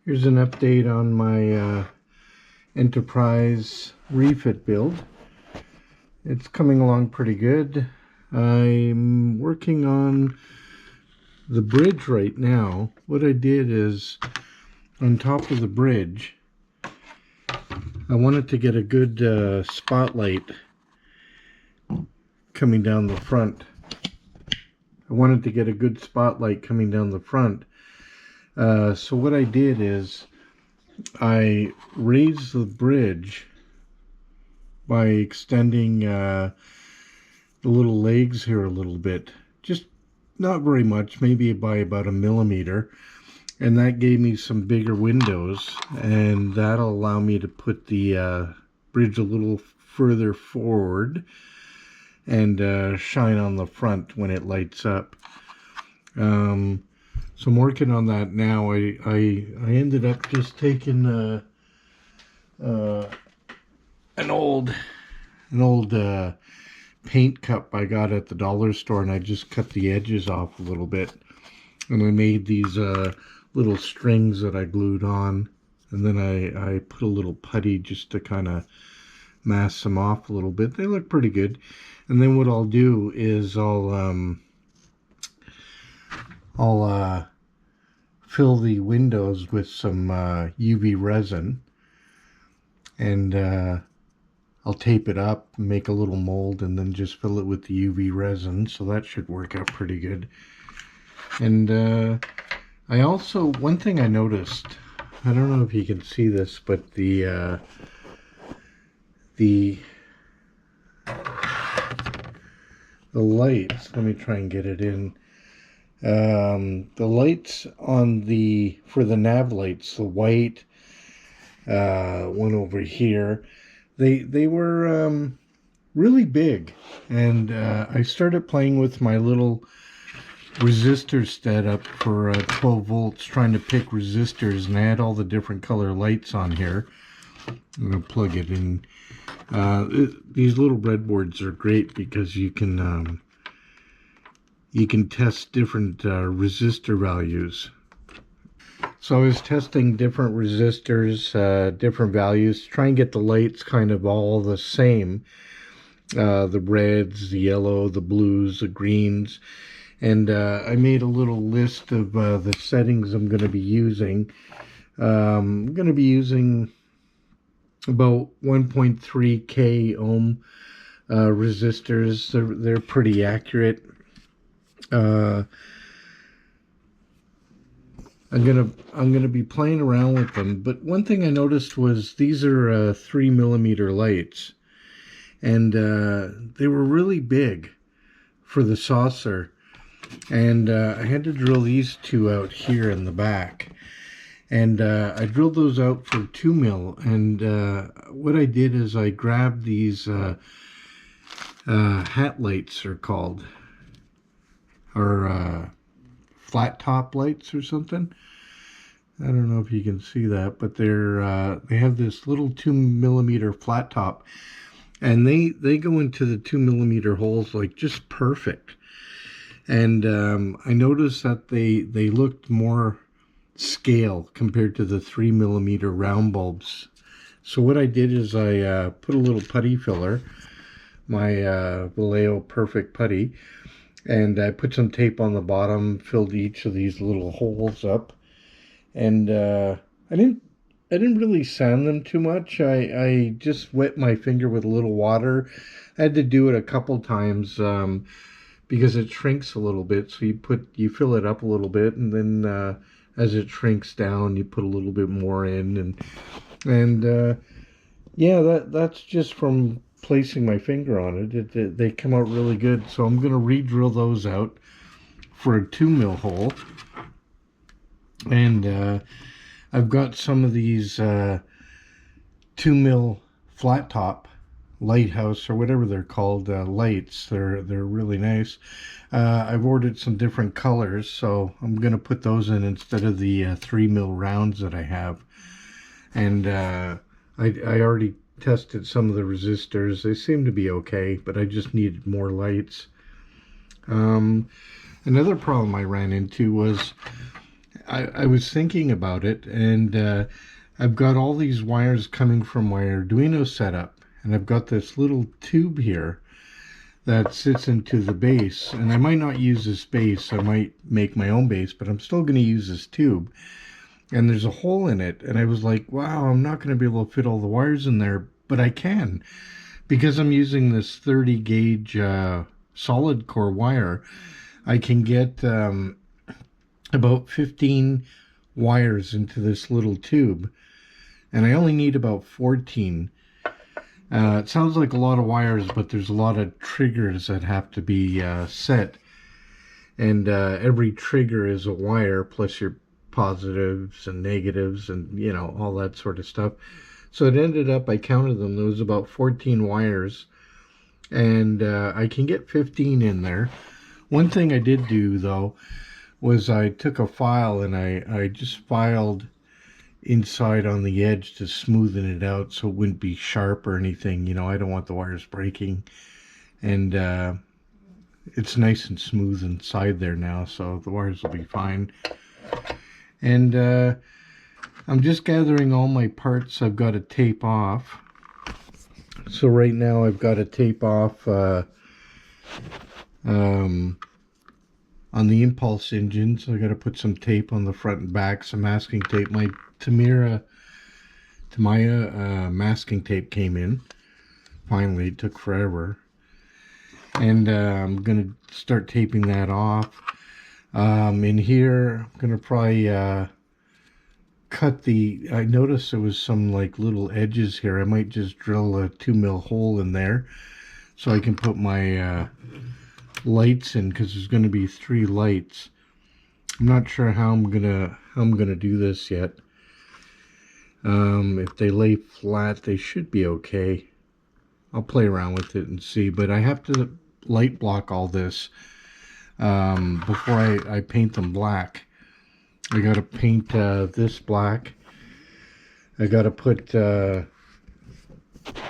Here's an update on my Enterprise refit build. It's coming along pretty good. I'm working on the bridge right now. What I did is, on top of the bridge, I wanted to get a good spotlight coming down the front. So what I did is I raised the bridge by extending the little legs here a little bit, just not very much, maybe by about 1 millimeter, and that gave me some bigger windows, and that'll allow me to put the bridge a little further forward and shine on the front when it lights up. So I'm working on that now. I ended up just taking an old paint cup I got at the dollar store, and I just cut the edges off a little bit, and I made these little strings that I glued on, and then I put a little putty just to kind of mask them off a little bit. They look pretty good. And then what I'll do is I'll fill the windows with some UV resin, and I'll tape it up, make a little mold, and then just fill it with the UV resin. So that should work out pretty good. And I also, one thing I noticed, I don't know if you can see this, but the lights, let me try and get it in. The lights on for the nav lights, the white one over here, they were really big, and I started playing with my little resistor setup for 12 volts, trying to pick resistors, and I had all the different color lights on here. I'm gonna plug it in. These little breadboards are great because you can test different resistor values. So I was testing different resistors, different values, to try and get the lights kind of all the same. The reds, the yellow, the blues, the greens. And I made a little list of the settings I'm going to be using. I'm going to be using about 1.3K ohm resistors. They're pretty accurate. I'm gonna be playing around with them, but one thing I noticed was these are 3 millimeter lights, and they were really big for the saucer, and I had to drill these two out here in the back, and I drilled those out for 2 mil. And what I did is I grabbed these hat lights, are called, or flat top lights or something. I don't know if you can see that, but they have this little 2 millimeter flat top, and they go into the 2 millimeter holes like just perfect. And I noticed that they looked more scale compared to the 3 millimeter round bulbs. So what I did is I put a little putty filler, my Vallejo Perfect putty, and I put some tape on the bottom, filled each of these little holes up, and I didn't really sand them too much. I just wet my finger with a little water. I had to do it a couple times because it shrinks a little bit. So you fill it up a little bit, and then as it shrinks down, you put a little bit more in, and yeah, that's just from placing my finger on it. They come out really good. So I'm going to re-drill those out for a 2 mil hole, and I've got some of these 2 mil flat top lighthouse, or whatever they're called, lights. They're really nice. I've ordered some different colors, so I'm going to put those in instead of the 3 mil rounds that I have. And I already tested some of the resistors. They seem to be okay, but I just needed more lights. Another problem I ran into was I was thinking about it, and I've got all these wires coming from my Arduino setup, and I've got this little tube here that sits into the base, and I might not use this base. I might make my own base, but I'm still going to use this tube. And there's a hole in it, and I was like, wow, I'm not going to be able to fit all the wires in there, but I can, because I'm using this 30 gauge solid core wire. I can get about 15 wires into this little tube, and I only need about 14. It sounds like a lot of wires, but there's a lot of triggers that have to be set, and every trigger is a wire plus your positives and negatives and all that sort of stuff. So it ended up, I counted them, there was about 14 wires, and I can get 15 in there. One thing I did do though was I took a file and I just filed inside on the edge to smoothen it out so it wouldn't be sharp or anything. I don't want the wires breaking, and it's nice and smooth inside there now, so the wires will be fine. And I'm just gathering all my parts I've got to tape off. So right now I've got to tape off on the impulse engine, so I got to put some tape on the front and back, some masking tape. My Tamaya masking tape came in. Finally, it took forever. And I'm going to start taping that off. In here, I'm going to probably cut the... I noticed there was some like little edges here. I might just drill a 2mm hole in there so I can put my lights in, because there's going to be 3 lights. I'm not sure how I'm gonna do this yet. If they lay flat, they should be okay. I'll play around with it and see, but I have to light block all this before I paint them black. I gotta paint this black. I gotta put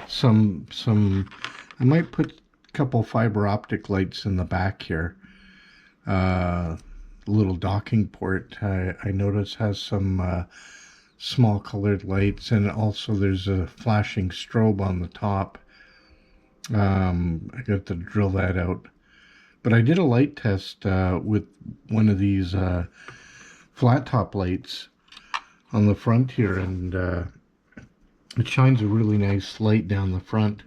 some I might put a couple fiber optic lights in the back here. Little docking port I notice has some small colored lights, and also there's a flashing strobe on the top. I got to drill that out, but I did a light test with one of these flat top lights on the front here, and it shines a really nice light down the front,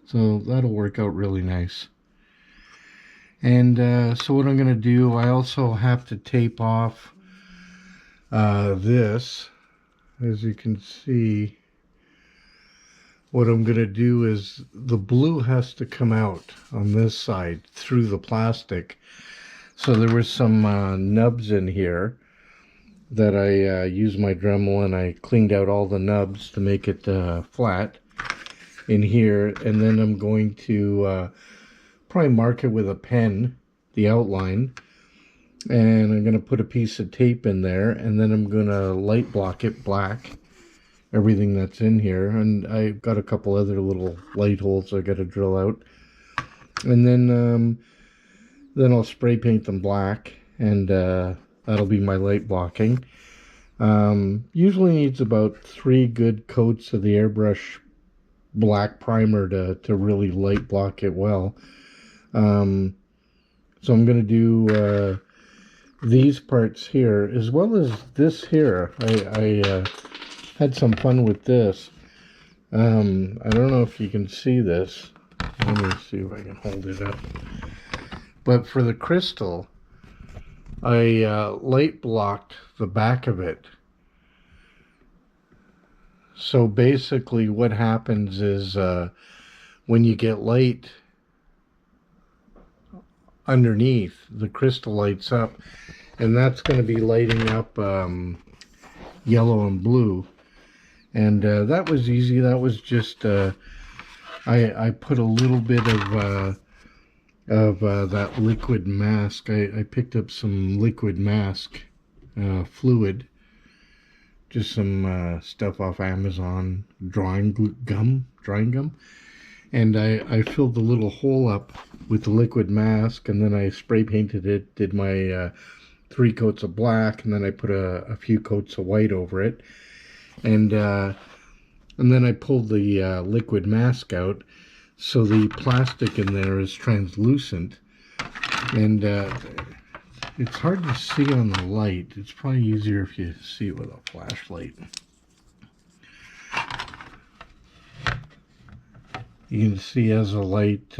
so that'll work out really nice. And so what I'm going to do, I also have to tape off this. As you can see, what I'm going to do is the blue has to come out on this side through the plastic. So there were some nubs in here that I used my Dremel, and I cleaned out all the nubs to make it flat in here. And then I'm going to probably mark it with a pen, the outline, and I'm going to put a piece of tape in there, and then I'm going to light block it black, everything that's in here. And I've got a couple other little light holes I got to drill out, and then I'll spray paint them black, and that'll be my light blocking. Usually needs about 3 good coats of the airbrush black primer to really light block it well. So I'm going to do these parts here as well as this here. I had some fun with this. I don't know if you can see this. Let me see if I can hold it up. But for the crystal, I light blocked the back of it. So basically what happens is when you get light underneath, the crystal lights up, and that's going to be lighting up yellow and blue. And that was easy. That was just I put a little bit of that liquid mask. I picked up some liquid mask fluid, just some stuff off Amazon, drawing gum, and I filled the little hole up with the liquid mask, and then I spray painted it, did my 3 coats of black, and then I put a few coats of white over it, and then I pulled the liquid mask out, so the plastic in there is translucent, and it's hard to see on the light. It's probably easier if you see it with a flashlight. You can see as the light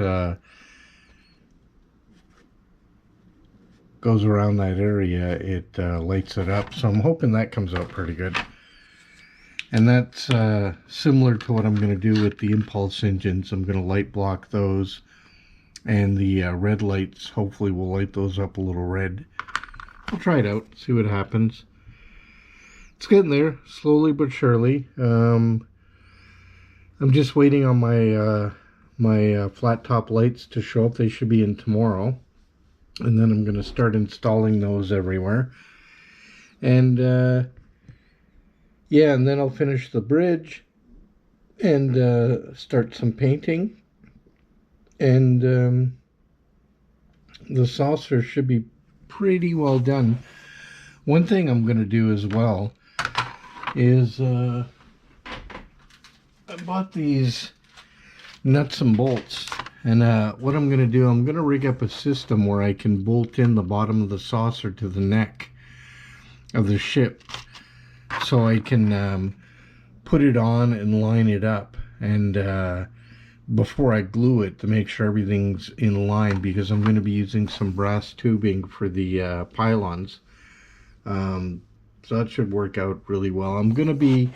goes around that area, it lights it up. So I'm hoping that comes out pretty good. And that's similar to what I'm going to do with the impulse engines. I'm going to light block those. And the red lights, hopefully we'll light those up a little red. I'll try it out, see what happens. It's getting there, slowly but surely. I'm just waiting on my flat top lights to show up. They should be in tomorrow. And then I'm going to start installing those everywhere. And yeah, and then I'll finish the bridge and start some painting. And the saucer should be pretty well done. One thing I'm going to do as well is I bought these nuts and bolts. And what I'm going to do, I'm going to rig up a system where I can bolt in the bottom of the saucer to the neck of the ship. So I can put it on and line it up. And before I glue it, to make sure everything's in line, because I'm going to be using some brass tubing for the pylons. So that should work out really well. I'm going to be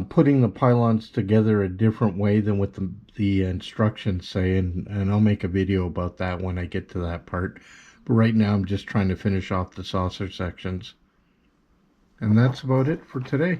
putting the pylons together a different way than what the instructions say, and I'll make a video about that when I get to that part. But right now I'm just trying to finish off the saucer sections. And that's about it for today.